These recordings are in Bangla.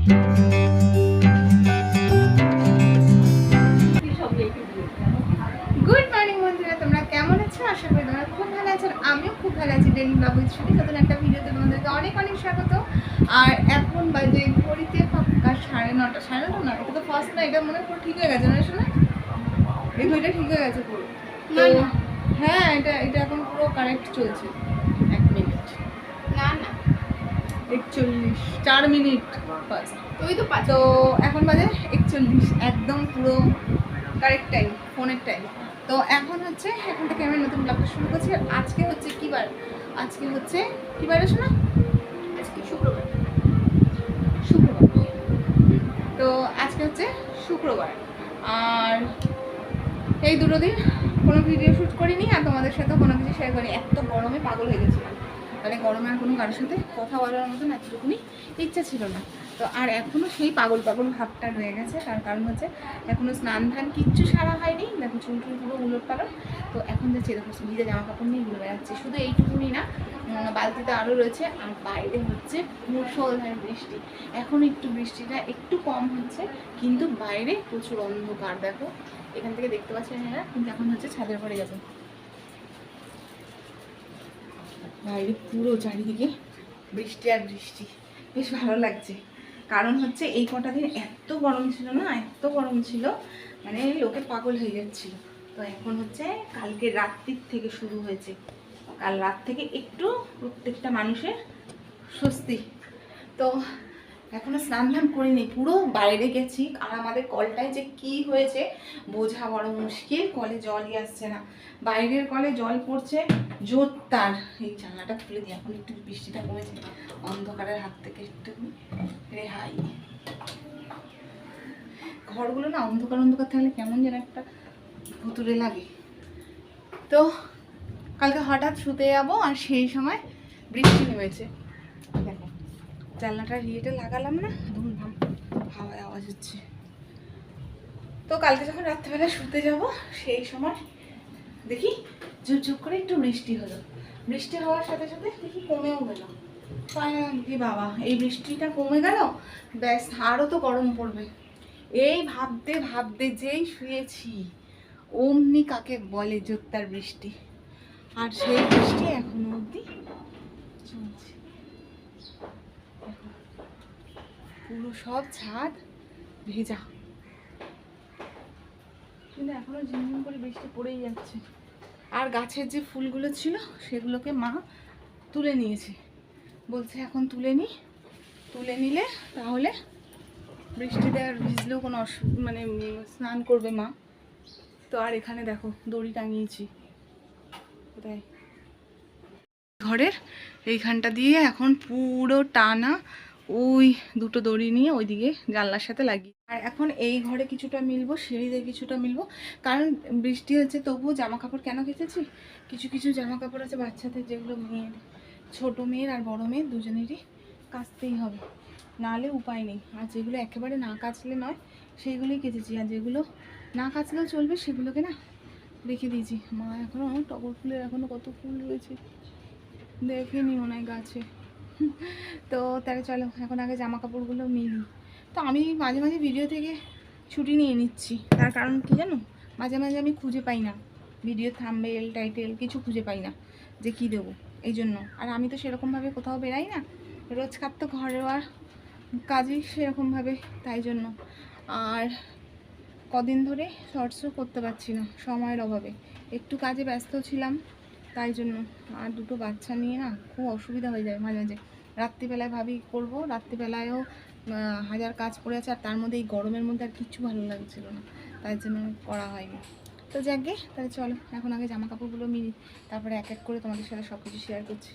গুড মর্নিং বন্ধুরা, তোমরা কেমন আছো? আশা করি তোমরা খুব ভালো আছো। আমিও খুব ভালো আছি। ডেলি ব্লগ উইথ শ্রুতি নতুন একটা ভিডিওতে তোমাদেরকে অনেক অনেক স্বাগত। আর এখন বাজে ঘড়িতে ফাঁকা 9:30, 9:30 না, এটা তো ফার্স্ট না, এটা মনে হয় পুরো ঠিক হয়ে গেছে না? শোনা এই ঘড়িটা ঠিক হয়ে গেছে পুরো। তো হ্যাঁ, এটা এখন পুরো কারেক্ট চলছে। 1 মিনিট না না 41, 4 মিনিট ফার্স্ট। তুই তো তো এখন বাজে 41, একদম পুরো কারেক্ট টাইম, ফোনের টাইম। তো এখন থেকে আমি নতুন ব্লগটা শুরু করছি। আর আজকে হচ্ছে কি বার? আজকে হচ্ছে কি বার আছে না? আজকে শুক্রবার। তো আজকে হচ্ছে শুক্রবার। আর এই দুটো দিন কোনো ভিডিও শ্যুট করিনি, আর তোমাদের সাথেও কোনো কিছু শেয়ার করিনি। এত গরমে পাগল হয়ে গেছিলাম। মানে গরমে আর কোনো কারোর সাথে কথা বলার মতন এতটুকুনি ইচ্ছা ছিল না। তো আর এখনও সেই পাগল ভাবটা রয়ে গেছে। তার কারণ হচ্ছে এখনও স্নান ধান কিচ্ছু সারা হয়নি। দেখো চুল পুরো উলট পালট। তো এখন যাচ্ছে দেখো ভিজে জামা কাপড় নিয়ে ঘুরে বেড়াচ্ছে। শুধু এইটুকুনি না, বালতিতে আরও রয়েছে। আর বাইরে হচ্ছে মুষলধারে বৃষ্টি। এখন একটু বৃষ্টিটা একটু কম হচ্ছে, কিন্তু বাইরে প্রচুর অন্ধকার। দেখো এখান থেকে দেখতে পাচ্ছি না, কিন্তু এখন হচ্ছে ছাদের উপরে যাবো। বাইরে পুরো চারিদিকে বৃষ্টি আর বৃষ্টি, বেশ ভালো লাগছে। কারণ হচ্ছে এই কটা দিন এত গরম ছিল না, এত গরম ছিল, মানে লোকে পাগল হয়ে যাচ্ছিল। তো এখন হচ্ছে কালকে রাত্রির থেকে শুরু হয়েছে। কাল রাত থেকে একটু প্রত্যেকটা মানুষের স্বস্তি। তো এখনো স্নান ধান করিনি, পুরো বাইরে গেছি। আর আমাদের কলটায় যে কি হয়েছে বোঝা বড় মুশকিল, কলে জলই আসছে না। বাইরের কলে জল পড়ছে জোরদার। এই জানলাটা খুলে দিই, এখন একটু বৃষ্টিটা কমেছে, অন্ধকারের হাত থেকে একটু রেহাই। ঘরগুলো না অন্ধকার থাকলে কেমন যেন একটা ভুতুরে লাগে। তো কালকে হঠাৎ শুতে যাবো, আর সেই সময় বৃষ্টি নেমেছে। দেখো জানলাটা ইয়েটা লাগালাম না, ধুমধাম হাওয়ায় আওয়াজ হচ্ছে। তো কালকে যখন রাত্রেবেলা শুতে যাব, সেই সময় দেখি ঝুপঝুপ করে একটু বৃষ্টি হলো। বৃষ্টি হওয়ার সাথে সাথে দেখি কমেও গেল। কি বাবা, এই বৃষ্টিটা কমে গেল, ব্যাস আরও তো গরম পড়বে। এই ভাবতে ভাবতে যেই শুয়েছি, অমনি কাকে বলে জোরদার বৃষ্টি। আর সেই বৃষ্টি এখনো অবধি চলছে। পুরো সব ছাদ ভেজা, কিন্তু এখনো ঝিমঝিম করে বৃষ্টি পড়েই যাচ্ছে। আর গাছের যে ফুলগুলো ছিল সেগুলোকে মা তুলে নিয়েছে, বলছে এখন তুলে নিলে তাহলে বৃষ্টিতে আর ভিজলেও কোনো মানে স্নান করবে মা। তো আর এখানে দেখো দড়ি টাঙিয়েছি কোথায়, ঘরের এইখানটা দিয়ে এখন পুরো টানা ওই দুটো দড়ি নিয়ে ওইদিকে জানলার সাথে লাগিয়ে। আর এখন এই ঘরে কিছুটা মিলবো, সিঁড়িতে কিছুটা মিলবো। কারণ বৃষ্টি হচ্ছে, তবুও জামা কাপড় কেন কেচেছি, কিছু জামা কাপড় আছে বাচ্চাদের, যেগুলো মেয়ের, ছোটো মেয়ের আর বড়ো মেয়ের দুজনেরই কাচতেই হবে, নাহলে উপায় নেই। আর যেগুলো একেবারে না কাচলে নয় সেইগুলোই কেচেছি, আর যেগুলো না কাচলেও চলবে সেগুলোকে না রেখে দিয়েছি। মা এখনও টগর ফুলের এখনও কত ফুল রয়েছে দেখেনি মনে হয় গাছে। তো তাহলে চলো এখন আগে জামা কাপড়গুলো মিলি। তো আমি মাঝে মাঝে ভিডিও থেকে ছুটি নিয়ে নিচ্ছি, তার কারণ কি জানো, মাঝে মাঝে আমি খুঁজে পাই না ভিডিও থাম্বনেল টাইটেল, কিছু খুঁজে পাই না যে কী দেবো, এই জন্য। আর আমি তো সেরকমভাবে কোথাও বেরাই না, রোজকার তো ঘরে আর কাজই সেরকমভাবে, তাই জন্য। আর কদিন ধরে শর্টসও করতে পারছি না সময়ের অভাবে, একটু কাজে ব্যস্ত ছিলাম তাই জন্য। আর দুটো বাচ্চা নিয়ে না খুব অসুবিধা হয়ে যায় মাঝে মাঝে। রাত্রিবেলায় ভাবি করব, রাত্রিবেলায়ও হাজার কাজ পড়ে আছে, আর তার মধ্যে এই গরমের মধ্যে আর কিচ্ছু ভালো লাগছিল না, তাই জন্য করা হয়নি। তো যাকে তাহলে চলো এখন আগে জামা কাপড়গুলো মিলি, তারপরে এক এক করে তোমাদের সাথে সব কিছু শেয়ার করছি।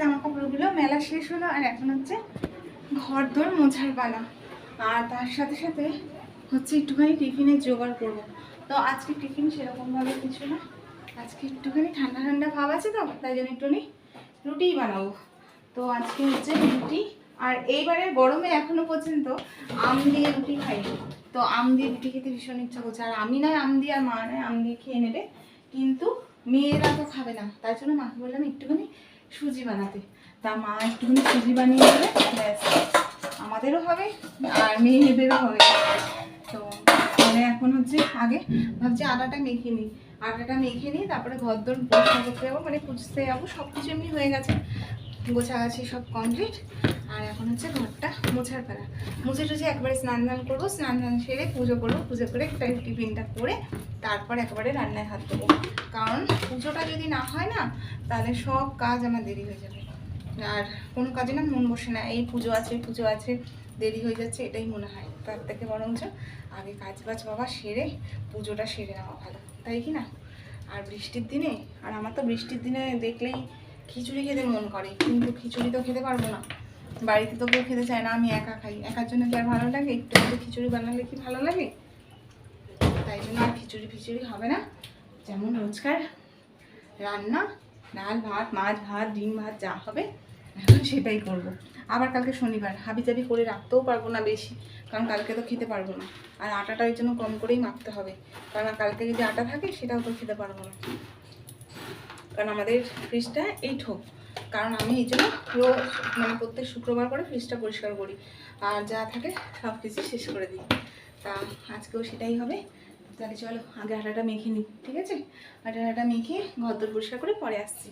জামা কাপড়গুলো মেলা শেষ হলো, আর এখন হচ্ছে ঘর দোর মোছার পালা। আর তার সাথে সাথে হচ্ছে একটুখানি টিফিনের জোগাড় করব। তো আজকে টিফিন সেরকমভাবে কিছু না, আজকে একটুখানি ঠান্ডা ঠান্ডা ভাব আছে তো, তাই জন্য একটুখানি রুটিই বানাবো। তো আজকে হচ্ছে রুটি, আর এইবারে গরমে এখনো পর্যন্ত আম দিয়ে রুটি খাইনি। তো আম দিয়ে রুটি খেতে ভীষণ ইচ্ছা করছে, আর আমি নয় আম দিয়ে, আর মা নয় আম দিয়ে খেয়ে নেবে, কিন্তু মেয়েরা তো খাবে না। তাই জন্য মাকে বললাম একটুখানি সুজি বানাতে। তা মা একটুখানি সুজি বানিয়ে দেবে, ব্যাস আমাদেরও হবে আর মেয়েদেরও হবে। তো মানে এখন হচ্ছে আগে ভাবছি আটাটা মেখে নিই, আটাটা মেখে নিই, তারপরে ঘর দোর পরিষ্কার করতে যাবো, মানে পুজতে যাবো। সব কিছু এমনি হয়ে গেছে, গোছাগাছি সব কমপ্লিট। আর এখন হচ্ছে ঘরটা মোছার পালা। মুছে টুছে একবারে স্নান ধান করবো, স্নান ধান সেরে পুজো করবো, পুজো করে টিফিনটা করে তারপর একেবারে রান্নায় হাত দেবো। কারণ পুজোটা যদি না হয় না, তাহলে সব কাজ আমার দেরি হয়ে যাবে, আর কোনো কাজে না মন বসে না। এই পুজো আছে দেরি হয়ে যাচ্ছে, এটাই মনে হয়। তার থেকে বরঞ্চ আগে কাজ বাজ বাবা সেরে পুজোটা সেরে নেওয়া ভালো, তাই কি না? আর বৃষ্টির দিনে, আর আমার তো বৃষ্টির দিনে দেখলেই খিচুড়ি খেতে মন করে, কিন্তু খিচুড়ি তো খেতে পারবো না, বাড়িতে তো কেউ খেতে চায় না, আমি একা খাই। একার জন্য কি আর ভালো লাগে? একটু একটু খিচুড়ি বানালে কি ভালো লাগে? তাই জন্য আর খিচুড়ি হবে না, যেমন রোজকার রান্না, ডাল ভাত, মাছ ভাত, ডিম ভাত যা হবে এখন সেটাই করব। আবার কালকে শনিবার, হাবিজাবি করে রাখতেও পারবো না বেশি, কারণ কালকে তো খেতে পারবো না। আর আটাটা ওই জন্য কম করেই মাখতে হবে, কারণ কালকে যদি আটা থাকে সেটাও তো খেতে পারবো না, কারণ আমাদের ফ্রিজটা এই ঠোক। কারণ আমি এই জন্য রোজ মানে প্রত্যেক শুক্রবার করে ফ্রিজটা পরিষ্কার করি, আর যা থাকে সব কিছু শেষ করে দিই। তা আজকেও সেটাই হবে। তাহলে চলো আগে আটাটা মেখে নিই, ঠিক আছে? আটাটা মেখে ঘর দোর পরিষ্কার করে পরে আসছি।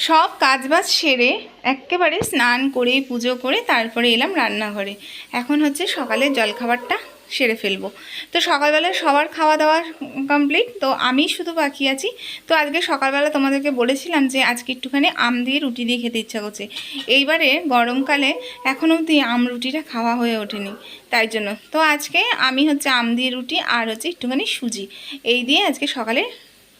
সব কাজবাজ সেরে একেবারে স্নান করে পুজো করে তারপরে এলাম রান্নাঘরে। এখন হচ্ছে সকালের জলখাবারটা সেরে ফেলবো। তো সকালবেলা সবার খাওয়া দাওয়া কমপ্লিট, তো আমি শুধু বাকি আছি। তো আজকে সকালবেলা তোমাদেরকে বলেছিলাম যে আজকে একটুখানি আম দিয়ে রুটি দিয়ে খেতে ইচ্ছা করছে। এইবারে গরমকালে এখনও অবধি আম রুটিটা খাওয়া হয়ে ওঠেনি, তাই জন্য তো আজকে আমি হচ্ছে আম দিয়ে রুটি আর হচ্ছে একটুখানি সুজি এই দিয়ে আজকে সকালে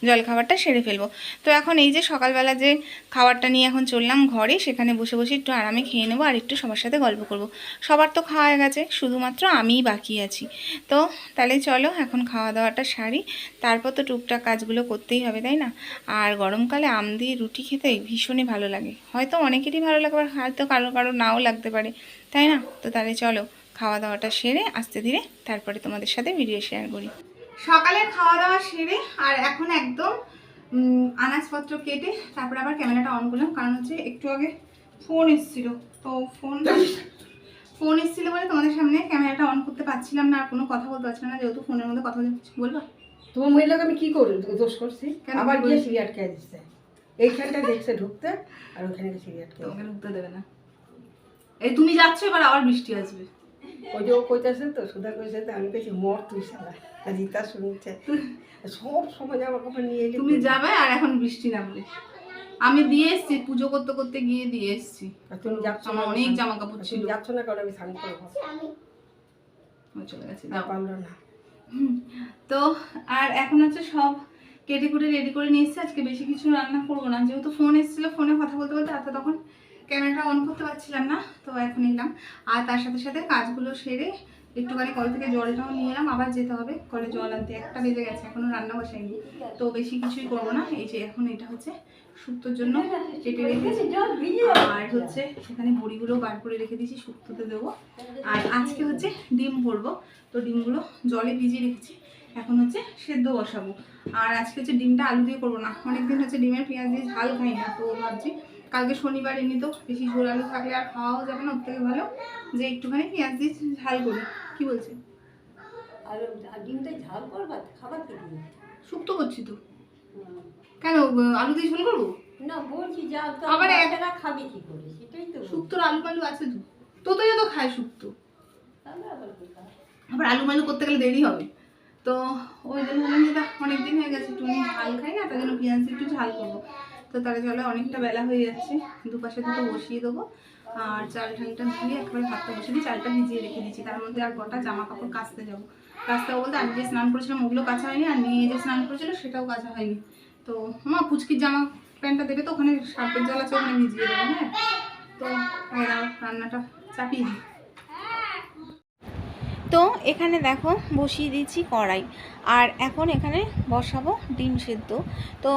জলখাবারটা সেরে ফেলবো। তো এখন এই যে সকালবেলা যে খাবারটা নিয়ে এখন চললাম ঘরে, সেখানে বসে বসে একটু আরামে খেয়ে নেবো, আর একটু সবার সাথে গল্প করব। সবার তো খাওয়া হয়ে গেছে, শুধুমাত্র আমিই বাকি আছি। তো তাহলে চলো এখন খাওয়া দাওয়াটা সারি, তারপর তো টুকটাক কাজগুলো করতেই হবে, তাই না? আর গরমকালে আম দিয়ে রুটি খেতে ভীষণই ভালো লাগে, হয়তো অনেকেরই ভালো লাগবে, হয়তো কারো নাও লাগতে পারে, তাই না? তো তাহলে চলো খাওয়া দাওয়াটা সেরে আস্তে ধীরে তারপরে তোমাদের সাথে ভিডিও শেয়ার করি। সকালে খাওয়া দাওয়া সেরে আর এখন একদম আনাজপত্র কেটে তারপরে আবার ক্যামেরাটা অন করলাম, কারণ হচ্ছে একটু আগে ফোন এসেছিল। তো ফোন এসেছিলো বলে তোমাদের সামনে ক্যামেরাটা অন করতে পারছিলাম না, আর কোনো কথা বলতে পারছিলাম না, যেহেতু ফোনের মধ্যে কথা বলতে। কিছু বলবা? তোমার মহিলাকে আমি কি করি, দোষ করছি? আবার গিয়ে সিঁড়ি আটকে দিচ্ছে, এইখানটা দেখছে ঢুকতে, আর ওখানে সিঁড়ি আটকে তোমাকে ঢুকতে দেবে না। এই তুমি যাচ্ছ, এবার আবার বৃষ্টি আসবে। ওই যে ও কইতেছে তো, সুধা কইছে তো, আমি কইছি মর তুই শালা, আর রিতা শুনছে সব সময় জামা কাপড় নিয়ে এলি। তুমি যাবে আর এখন বৃষ্টি নামলে। আমি দিয়ে এসছি, পুজো করতে করতে গিয়ে দিয়ে এসছি। তুমি যাচ্ছ না, আমার অনেক জামা কাপড় ছিল। যাচ্ছ না কারণ আমি স্নান করবো, চলে গেছি পারলো না। তো আর এখন হচ্ছে সব কেটে কুটে রেডি করে নিয়ে এসছি। আজকে বেশি কিছু রান্না করবো না, যেহেতু ফোন এসেছিলো, ফোনে কথা বলতে বলতে আর তখন ক্যামেরাটা অন করতে পারছিলাম না, তো এখন এলাম। আর তার সাথে সাথে কাজগুলো সেরে একটুখানি কল থেকে জলটাও নিয়ে এলাম, আবার যেতে হবে কলে জল আনতে। 1টা বেজে গেছে, এখনো রান্না বসাইনি, তো বেশি কিছুই করবো না। এই যে এখন এটা হচ্ছে শুক্তোর জন্য কেটে রেখেছি, আর হচ্ছে সেখানে বড়িগুলো বার করে রেখে দিয়েছি, শুক্তোতে দেবো। আর আজকে হচ্ছে ডিম ভরবো, তো ডিমগুলো জলে ভিজিয়ে রেখেছি, এখন হচ্ছে সেদ্ধ বসাবো। আর আজকে হচ্ছে ডিমটা আলু দিয়ে করবো না, অনেকদিন হচ্ছে ডিমের পেঁয়াজ দিয়ে ঝাল খাই না, তো ভাবছি কালকে শনিবার, এমনি তো বেশি ঝোল আলু থাকলে আর খাওয়াও যাবে না, ওর থেকে ভালো যে একটুখানি পেঁয়াজ দিয়ে ঝাল করি। কি বলছে? আর ডিমটা ঝাল করবা, খাবার কি দিয়ে? শুক্তো করছি তো। কেন আলু দিয়ে ঝোল করবো না বলছি, যা আবার একটা খাবি কি করে, সেটাই তো। শুক্তোর আলু মালু আছে তো, তো তো খায় শুক্তো, আবার আলু মালু করতে গেলে দেরি হবে। তো ওই জন্য বললাম যে অনেকদিন হয়ে গেছে, একটু ঝাল খাই না, তাই জন্য পেঁয়াজ দিয়ে একটু ঝাল করবো। তো তাহলে চলো, অনেকটা বেলা হয়ে যাচ্ছে, দুপাশে দুটো বসিয়ে দেবো। আর চাল ঠালটা ধুয়ে একবারে ভাতটা বসিয়ে দিই, চালটা ভিজিয়ে রেখে দিচ্ছি। তার মধ্যে আর গোটা জামা কাপড় কাচতে যাবো। কাচতে বলতে আমি যে স্নান করেছিলাম ওগুলো কাচা হয়নি, আর মেয়ে যে স্নান করেছিল সেটাও কাচা হয়নি। তো মা পুচকির জামা প্যানটা দেবে তো ওখানে সার্ফের জল আছে, ওখানে ভিজিয়ে দেবো। হ্যাঁ, তো রান্নাটা চাপিয়ে দিই। তো এখানে দেখো বসিয়ে দিয়েছি কড়াই, আর এখন এখানে বসাবো ডিম সেদ্ধ। তো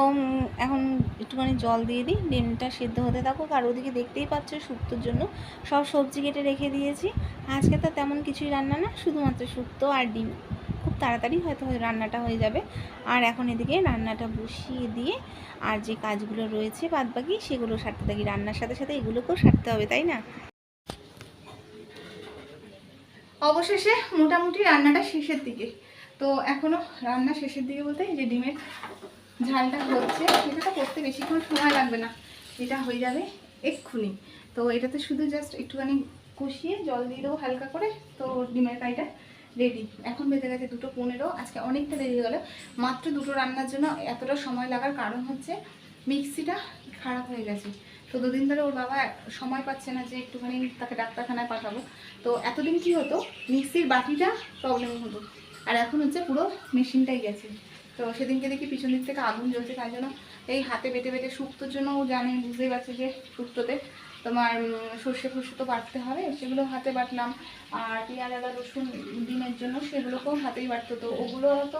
এখন একটুখানি জল দিয়ে দিই, ডিমটা সেদ্ধ হতে থাকুক। আর ওদিকে দেখতেই পাচ্ছ শুক্তোর জন্য সব সবজি কেটে রেখে দিয়েছি। আজকে তো তেমন কিছুই রান্না না, শুধুমাত্র শুক্তো আর ডিম, খুব তাড়াতাড়ি হয়তো রান্নাটা হয়ে যাবে। আর এখন এদিকে রান্নাটা বসিয়ে দিয়ে আর যে কাজগুলো রয়েছে বাদবাকি সেগুলো সারতে থাকি। রান্নার সাথে সাথে এগুলোকেও সারতে হবে, তাই না? অবশেষে মোটামুটি রান্নাটা শেষের দিকে। তো এখনও রান্না শেষের দিকে বলতে যে ডিমের ঝালটা হচ্ছে, এটা তো করতে বেশিক্ষণ সময় লাগবে না, এটা হয়ে যাবে এক্ষুনি। তো এটাতে শুধু জাস্ট একটুখানি কষিয়ে জল দিয়ে দেবো হালকা করে, তো ডিমের কাইটা রেডি। এখন বেজে গেছে 2:15। আজকে অনেকটা দেরি হয়ে গেলো মাত্র 2টো রান্নার জন্য। এতটা সময় লাগার কারণ হচ্ছে মিক্সিটা খারাপ হয়ে গেছে। তো 2 দিন ধরে ওর বাবা সময় পাচ্ছে না যে একটুখানি তাকে ডাক্তারখানায় পাঠাবো। তো এতদিন কি হতো, মিক্সির বাটিটা প্রবলেম হতো, আর এখন হচ্ছে পুরো মেশিনটাই গেছে। তো সেদিনকে দেখি পিছন দিক থেকে আগুন জ্বলছে, তাই জন্য এই হাতে বেটে বেটে শুক্তোর জন্য ও জানে, বুঝতেই পারছে যে শুক্তোতে তোমার সর্ষে ফর্ষে তো বাটতে হবে, সেগুলো হাতে বাটলাম। আর পেঁয়াজ আদা রসুন ডিমের জন্য সেগুলোকেও হাতেই বাটতে হতো। ওগুলো তো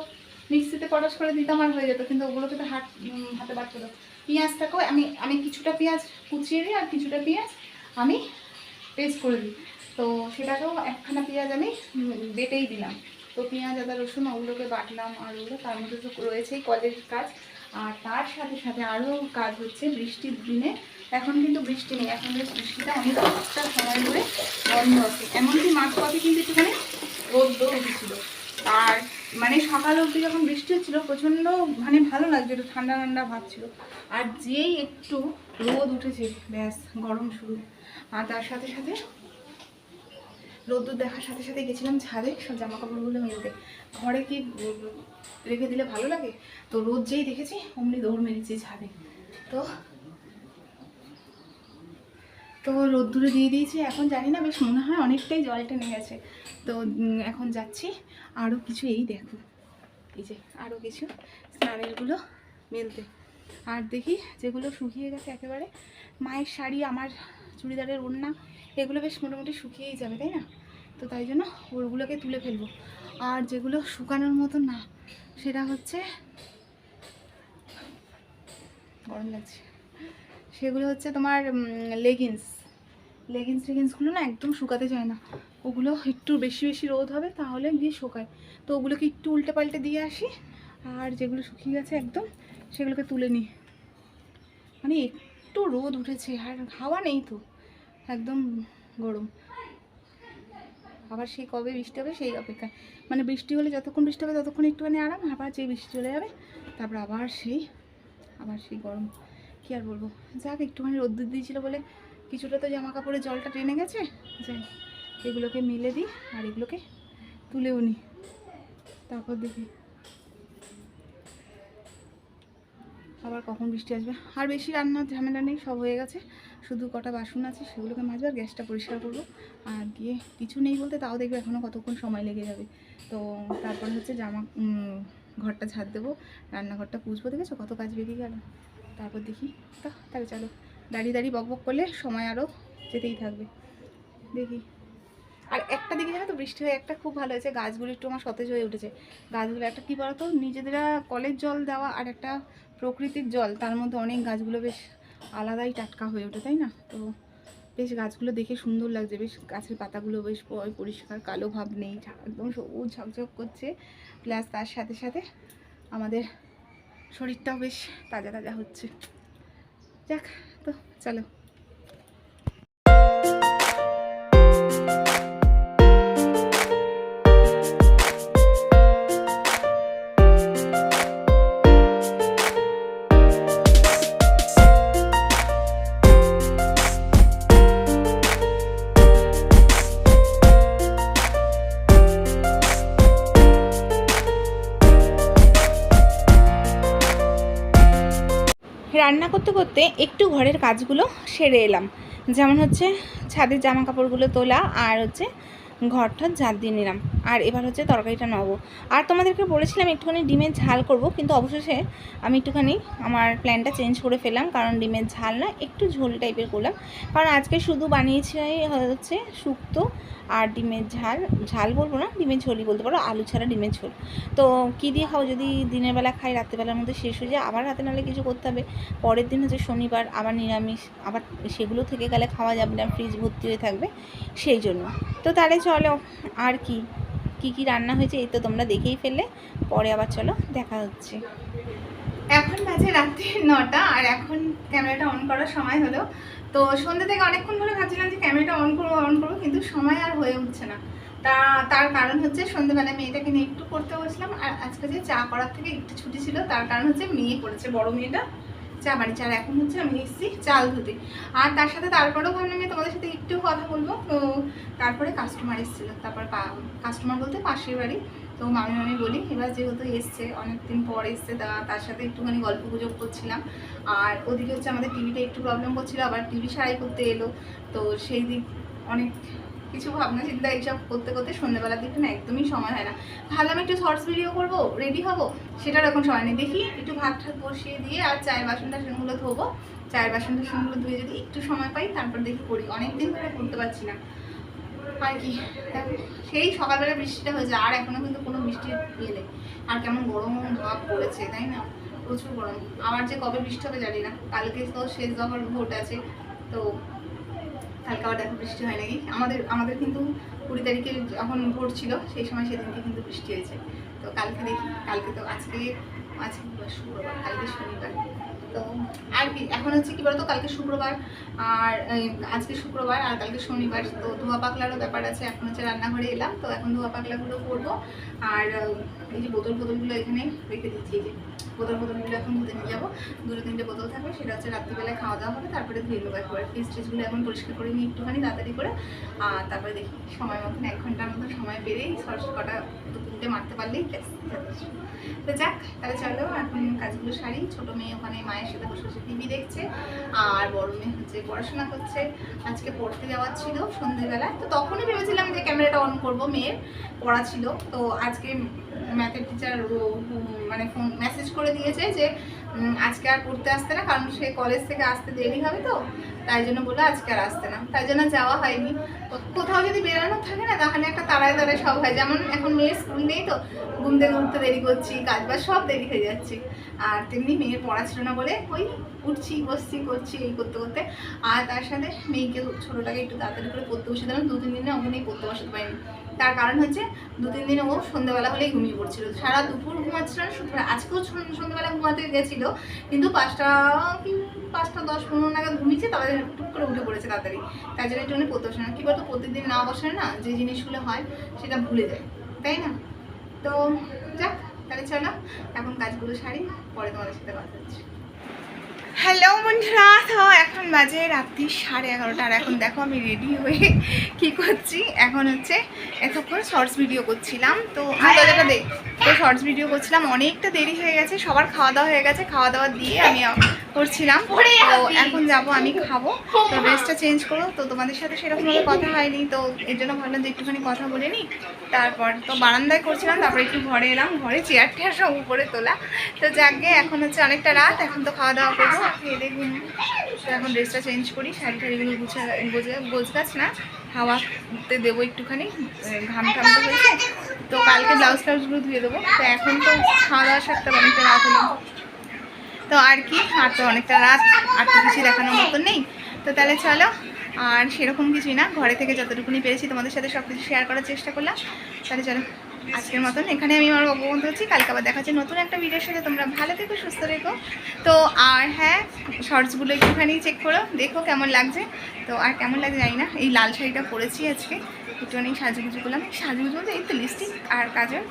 মিক্সিতে পটাশ করে দিতাম আর হয়ে যেত, কিন্তু ওগুলোকে তো হাতে বাটতে হতো। পেঁয়াজটাকেও আমি কিছুটা পেঁয়াজ কুচিয়ে দিই আর কিছুটা পেঁয়াজ আমি পেস্ট করে দিই। তো সেটাকেও একখানা পেঁয়াজ আমি বেটেই দিলাম। তো পেঁয়াজ আদা রসুন ওগুলোকে বাটলাম, আর ওগুলো তার মধ্যে তো রয়েছেই কলের কাজ। আর তার সাথে সাথে আরও কাজ হচ্ছে বৃষ্টির দিনে। এখন কিন্তু বৃষ্টি নেই, এখন বেশ বৃষ্টিটা অনেকটা সময় ধরে বন্ধ আছে। এমনকি মাঝপথে কিন্তু একটুখানি রোদ্দুর উঠেছিল। আর মানে সকাল অবধি যখন বৃষ্টি হচ্ছিলো প্রচণ্ড মানে ভালো লাগছে, একটু ঠান্ডা ঠান্ডা ভাব ছিল। আর যেই একটু রোদ উঠেছে ব্যাস গরম শুরু। আর তার সাথে সাথে রোদ্দুর দেখার সাথে সাথে গেছিলাম ছাদে সব জামা কাপড়গুলো মেলতে। ঘরে কি রেখে দিলে ভালো লাগে, তো রোদ যেই দেখেছি অমনি দৌড় মেরেছি ছাদে। তো রোদ্দুরে দিয়ে দিয়েছি। এখন জানি না, বেশ মনে হয় অনেকটাই জল টেনে গেছে। তো এখন যাচ্ছি আরও কিছু, এই দেখো এই যে আরও কিছু স্নানেরগুলো মেলতে। আর দেখি যেগুলো শুকিয়ে গেছে একেবারে, মায়ের শাড়ি আমার চুড়িদারের ওড়না এগুলো বেশ মোটামুটি শুকিয়েই যাবে, তাই না? তো তাই জন্য ওগুলোকে তুলে ফেলবো। আর যেগুলো শুকানোর মতো না, সেটা হচ্ছে গরম লাগছে, সেগুলো হচ্ছে তোমার লেগিংসগুলো না একদম শুকাতে চায় না। ওগুলো একটু বেশি বেশি রোদ হবে তাহলে গিয়ে শুকায়। তো ওগুলোকে একটু উল্টে পাল্টে দিয়ে আসি, আর যেগুলো শুকিয়ে গেছে একদম সেগুলোকে তুলে নিই। মানে একটু রোদ উঠেছে আর হাওয়া নেই, তো একদম গরম। আবার সেই কবে বৃষ্টি হবে সেই অপেক্ষায়। মানে বৃষ্টি হলে যতক্ষণ বৃষ্টি হবে ততক্ষণ একটুখানি আরাম, আবার যেই বৃষ্টি চলে যাবে তারপর আবার সেই গরম। কী আর বলবো, যাক একটুখানি রোদ্দুর দিয়েছিল বলে কিছুটা তো জামা কাপড়ে জলটা টেনে গেছে। যাই এগুলোকে মিলে দিই আর এগুলোকে তুলেও নিই, তারপর দেখি আবার কখন বৃষ্টি আসবে। আর বেশি রান্নার ঝামেলা নেই, সব হয়ে গেছে। শুধু কটা বাসন আছে সেগুলোকে মাজবো আর গ্যাসটা পরিষ্কার করবো। আর গিয়ে কিছু নেই বলতে তাও দেখবে এখনও কতক্ষণ সময় লেগে যাবে। তো তারপর হচ্ছে ঘরটা ঝাড় দেবো, রান্নাঘরটা পুছবো। দেখেছো কত কাজ বেরিয়ে গেল। তারপর দেখি, তাহলে চলো। দাঁড়িয়ে বকবক করলে সময় আরও যেতেই থাকবে। দেখি। আর একটা দিকে জানো তো বৃষ্টি হয়ে একটা খুব ভালো হয়েছে, গাছগুলো একটু আমার সতেজ হয়ে উঠেছে। গাছগুলো একটা কী বলতো, নিজেদের কলের জল দেওয়া আর একটা প্রকৃতির জল, তার মধ্যে অনেক গাছগুলো বেশ আলাদাই টাটকা হয়ে ওঠে, তাই না? তো বেশ গাছগুলো দেখে সুন্দর লাগছে, বেশ গাছের পাতাগুলো বেশ পরিষ্কার, কালো ভাব নেই, একদম সবুজ ঝকঝক করছে। প্লাস তার সাথে সাথে আমাদের শরীরটাও বেশ তাজা তাজা হচ্ছে। যাক, তো চলো। রান্না করতে করতে একটু ঘরের কাজগুলো সেরে এলাম, যেমন হচ্ছে ছাদের জামা কাপড়গুলো তোলা, আর হচ্ছে ঘরটা ঝাড় দিয়ে নিলাম। আর এবার হচ্ছে তরকারিটা নেবো। আর তোমাদেরকে বলেছিলাম একটুখানি ডিমের ঝাল করব, কিন্তু অবশেষে আমি একটুখানি আমার প্ল্যানটা চেঞ্জ করে ফেললাম, কারণ ডিমের ঝাল না একটু ঝোল টাইপের করলাম। কারণ আজকে শুধু বানিয়েছি হচ্ছে শুক্তো আর ডিমের ঝাল, ঝাল বলবো না, ডিমের ঝোলই বলতে পারো, আলু ছাড়া ডিমের ঝোল। তো কী দিয়ে খাও, যদি দিনের বেলা খাই রাত্রিবেলার মধ্যে শেষ হয়ে যায়, আবার রাতে নাহলে কিছু করতে হবে। পরের দিন হচ্ছে শনিবার, আবার নিরামিষ, আবার সেগুলো থেকে গেলে খাওয়া যাবে না, ফ্রিজ ভর্তি হয়ে থাকবে, সেই জন্য। তো তাহলে চলো, আর কি কি রান্না হয়েছে এই তো তোমরা দেখেই ফেললে, পরে আবার চলো দেখা হচ্ছে। এখন বাজে রাত্রি 9টা, আর এখন ক্যামেরাটা অন করার সময় হলো। তো সন্ধ্যে থেকে অনেকক্ষণ ধরে ভাবছিলাম যে ক্যামেরাটা অন করবো, কিন্তু সময় আর হয়ে উঠছে না। তার কারণ হচ্ছে সন্ধ্যেবেলায় মেয়েটাকে নিয়ে একটু পড়তে বসলাম, আর আজকে যে চা করার থেকে একটু ছুটি ছিল, তার কারণ হচ্ছে মেয়ে করেছে, বড় মেয়েটা চা বানিয়েছে, আর এখন হচ্ছে আমি এসেছি চাল ধুতে। আর তার সাথে তারপরেও ভাবলাম যে তোমাদের সাথে একটু কথা বলবো। তো তারপরে কাস্টমার এসেছিলো, তারপর কাস্টমার বলতে পাশের বাড়ি, তো মামি বলি। এবার যেহেতু এসছে, অনেকদিন পর এসছে, তার সাথে একটুখানি গল্প গুজব করছিলাম। আর ওদিকে হচ্ছে আমাদের টিভিটা একটু প্রবলেম করছিল, আবার টিভি সারাই করতে এলো, তো সেই দিক অনেক কিছু ভাবনা চিন্তা এইসব করতে করতে সন্ধ্যেবেলার দিকে না একদমই সময় হয় না। ভাবলাম একটু শর্টস ভিডিও করবো, রেডি হবো, সেটার এখন সময় নেই। দেখি একটু ভাত বসিয়ে দিয়ে আর চায়ের বাসন টাসনগুলো ধোবো, চায়ের বাসন টাসনগুলো ধুয়ে যদি একটু সময় পাই তারপর দেখি করি, অনেকদিন ধরে করতে পারছি না আর কি। সেই সকালবেলা বৃষ্টিটা হয়েছে, আর এখনো কিন্তু কোনো বৃষ্টি নেই। আর কেমন গরম ভাব পড়েছে, তাই না? প্রচুর গরম। আবার যে কবে বৃষ্টি হবে জানি না। কালকে তো শেষ দফার ভোট আছে, তো কালকে আবার দেখো বৃষ্টি হয় নাকি। আমাদের কিন্তু 20 তারিখে যখন ভোট ছিল সেই সময় সেদিনকে কিন্তু বৃষ্টি হয়েছে। তো কালকে দেখি, কালকে তো আজকে শুক্রবার, কালকে শনিবার। তো আর কি এখন হচ্ছে কি বলতো, কালকে শুক্রবার আর আজকে শুক্রবার আর কালকে শনিবার, তো ধোয়া পাকলারও ব্যাপার আছে। এখন হচ্ছে রান্নাঘরে এলাম, তো এখন ধোয়া পাকলাগুলো করবো। আর এই যে বোতলগুলো এখানে রেখে দিচ্ছি, এই যে বোতলগুলো এখন ধুতে নিয়ে যাবো। 2-3টে বোতল থাকবে, সেটা হচ্ছে রাত্রিবেলায় খাওয়া দাওয়া হবে, তারপরে ধুয়ে নেবো একবার। ফ্রিজগুলো এখন পরিষ্কার করে নিই একটুখানি তাড়াতাড়ি করে। আর তারপরে দেখি সময় মতন 1 ঘন্টার মতো সময় পেলেই সরষে কটা 2-3টে মারতে পারলেই ব্যাস। তো যাক, তাহলে চলো এখন কাজগুলো সারি। ছোটো মেয়ে ওখানে মায়ের সাথে বসে বসে টিভি দেখছে, আর বড় মেয়ে হচ্ছে পড়াশোনা করছে। আজকে পড়তে যাওয়ার ছিল সন্ধ্যেবেলা, তো তখনই ভেবেছিলাম যে ক্যামেরাটা অন করব, মেয়ের পড়া ছিল। তো আজকে ম্যাথের টিচার মানে ফোন মেসেজ করে দিয়েছে যে আজকে আর পড়তে আসতে না, কারণ সে কলেজ থেকে আসতে দেরি হবে, তো তাই জন্য বলে আজকে আর আসতে না, তাই জন্য যাওয়া হয়নি। তো কোথাও যদি বেরানো থাকে না, তাহলে একটা তাড়ায় সব হয়। যেমন এখন মেয়ের স্কুল নেই, তো ঘুম থেকে উঠতে দেরি করছি, কাজ বাজ সব দেরি হয়ে যাচ্ছে। আর তেমনি মেয়ের পড়া ছিল না বলে ওই উঠছি বসছি করছি এই করতে করতে। আর তার সাথে মেয়েকে ছোটোটাকে একটু তাড়াতাড়ি করে পড়তে বসে দিলাম। 2-3 দিনে ওখানেই পড়তে বসাতে পারিনি। তার কারণ হচ্ছে 2-3 দিনে ও সন্ধ্যাবেলা হলেই ঘুমিয়ে পড়ছিল, সারা দুপুর ঘুমাচ্ছিল না। শুধু আজকেও সন্ধ্যাবেলা ঘুমাতে গেছিলো, কিন্তু 5টা 10-15 নাগাদ ঘুমিয়েছে, তারপরে টুক করে উঠে পড়েছে তাড়াতাড়ি। তাই জন্য একটু পড়তে বসে না। কী বলতো, প্রতিদিন না বসে না, যে জিনিসগুলো হয় সেটা ভুলে যায়, তাই না? তো যাক, তাহলে চলো এখন কাজগুলো সারি, পরে তোমাদের সাথে কথা হচ্ছে। হ্যালো বন্ধুরা, তো এখন বাজে রাত্রি 11:30, আর এখন দেখো আমি রেডি হয়ে কি করছি। এখন হচ্ছে এতক্ষণ শর্টস ভিডিও করছিলাম, তো শর্টস ভিডিও করছিলাম, অনেকটা দেরি হয়ে গেছে, সবার খাওয়া দাওয়া হয়ে গেছে, খাওয়া দাওয়া দিয়ে আমি করছিলাম। তো এখন যাব আমি খাবো, তো ড্রেসটা চেঞ্জ করবো। তো তোমাদের সাথে সেরকমভাবে কথা হয়নি, তো এর জন্য ভাবলাম যে একটুখানি কথা বলে নিই। তারপর তো বারান্দায় করছিলাম, তারপরে একটু ঘরে এলাম, ঘরে চেয়ার টেয়ার সব উপরে তোলা। তো যাকে এখন হচ্ছে অনেকটা রাত, এখন তো খাওয়া দাওয়া করবো, খেয়ে দেখুন। তো এখন ড্রেসটা চেঞ্জ করি, শাড়িগুলো গোছগাছ না, হাওয়াতে দেবো একটুখানি, ঘাম টামটা হয়েছে। তো কালকে ব্লাউজগুলো ধুয়ে দেবো। তো এখন তো খাওয়া দাওয়ার সাথে অনেকটা রাত হলো, তো আর কি, আর তো অনেকটা রাত, আর তো কিছু দেখানোর মতন নেই। তো তাহলে চলো, আর সেরকম কিছুই না, ঘরে থেকে যতটুকুনি পেরেছি তোমাদের সাথে সব কিছু শেয়ার করার চেষ্টা করলাম। তাহলে চলো আজকের মতন এখানে আমি আমার বন্ধ হচ্ছি। কালকে আবার দেখা হচ্ছে নতুন একটা ভিডিওর সাথে। তোমরা ভালো থেকো, সুস্থ থেকো। তো আর হ্যাঁ, শর্টসগুলো একটুখানি চেক করো, দেখো কেমন লাগছে। তো আর কেমন লাগছে জানি না, এই লাল শাড়িটা পরেছি আজকে, একটুখানি সাজুগুজু করলাম। সাজুগুজু বলতে এই তো লিপস্টিক আর কাজল,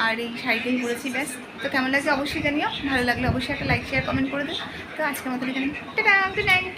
আর এই শাড়িটাই পরেছি, ব্যাস। তো কেমন লাগছে অবশ্যই জানিও, ভালো লাগলে অবশ্যই একটা লাইক শেয়ার কমেন্ট করে দিও। তো আজকের মতন এখানে টাটা, গুড নাইট।